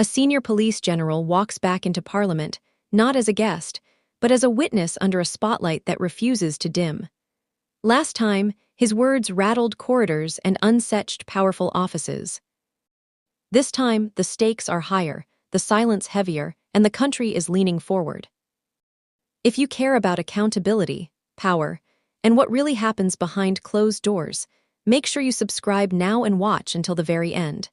A senior police general walks back into Parliament, not as a guest, but as a witness under a spotlight that refuses to dim. Last time, his words rattled corridors and unsetched powerful offices. This time, the stakes are higher, the silence heavier, and the country is leaning forward. If you care about accountability, power, and what really happens behind closed doors, make sure you subscribe now and watch until the very end.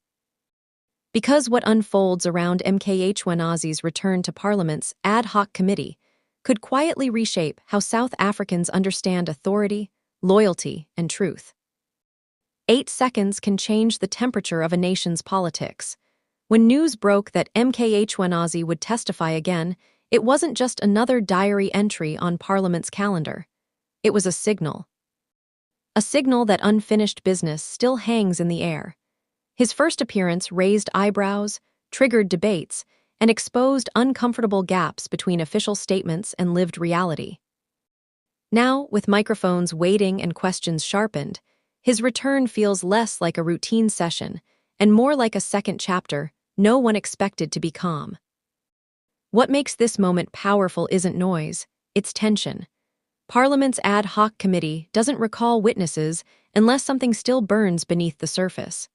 Because what unfolds around Mkhwanazi's return to Parliament's ad hoc committee could quietly reshape how South Africans understand authority, loyalty, and truth. 8 seconds can change the temperature of a nation's politics. When news broke that Mkhwanazi would testify again, it wasn't just another diary entry on Parliament's calendar. It was a signal. A signal that unfinished business still hangs in the air. His first appearance raised eyebrows, triggered debates, and exposed uncomfortable gaps between official statements and lived reality. Now, with microphones waiting and questions sharpened, his return feels less like a routine session and more like a second chapter no one expected to be calm. What makes this moment powerful isn't noise, it's tension. Parliament's ad hoc committee doesn't recall witnesses unless something still burns beneath the surface.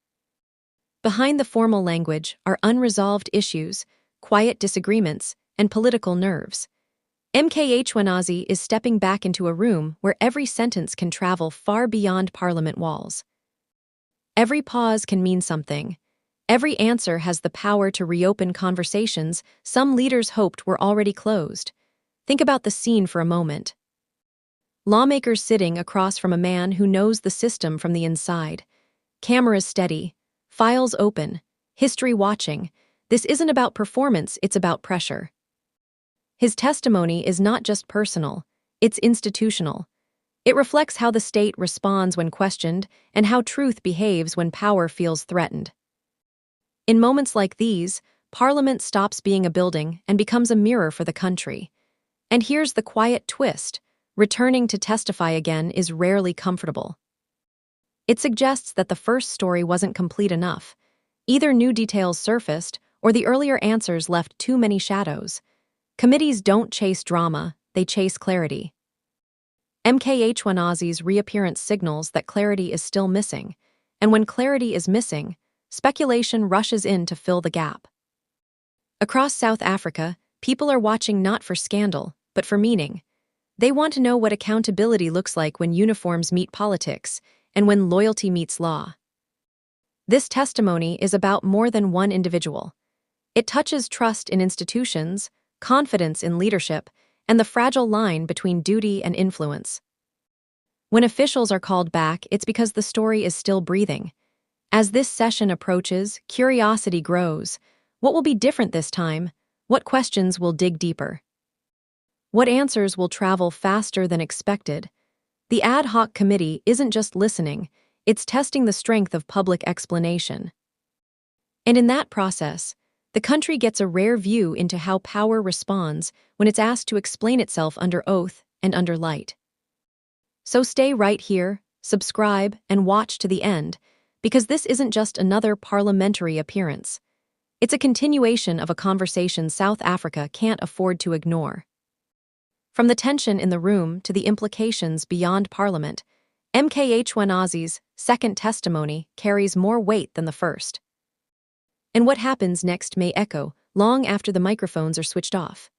Behind the formal language are unresolved issues, quiet disagreements, and political nerves. Mkhwanazi is stepping back into a room where every sentence can travel far beyond Parliament walls. Every pause can mean something. Every answer has the power to reopen conversations some leaders hoped were already closed. Think about the scene for a moment. Lawmakers sitting across from a man who knows the system from the inside. Cameras steady, files open, history watching. This isn't about performance, it's about pressure. His testimony is not just personal, it's institutional. It reflects how the state responds when questioned and how truth behaves when power feels threatened. In moments like these, Parliament stops being a building and becomes a mirror for the country. And here's the quiet twist: returning to testify again is rarely comfortable. It suggests that the first story wasn't complete enough. Either new details surfaced, or the earlier answers left too many shadows. Committees don't chase drama, they chase clarity. Mkhwanazi's reappearance signals that clarity is still missing, and when clarity is missing, speculation rushes in to fill the gap. Across South Africa, people are watching not for scandal, but for meaning. They want to know what accountability looks like when uniforms meet politics, and when loyalty meets law. This testimony is about more than one individual. It touches trust in institutions, confidence in leadership, and the fragile line between duty and influence. When officials are called back, it's because the story is still breathing. As this session approaches, curiosity grows. What will be different this time? What questions will dig deeper? What answers will travel faster than expected? The ad hoc committee isn't just listening, it's testing the strength of public explanation. And in that process, the country gets a rare view into how power responds when it's asked to explain itself under oath and under light. So stay right here, subscribe, and watch to the end, because this isn't just another parliamentary appearance. It's a continuation of a conversation South Africa can't afford to ignore. From the tension in the room to the implications beyond Parliament, Mkhwanazi's second testimony carries more weight than the first. And what happens next may echo long after the microphones are switched off.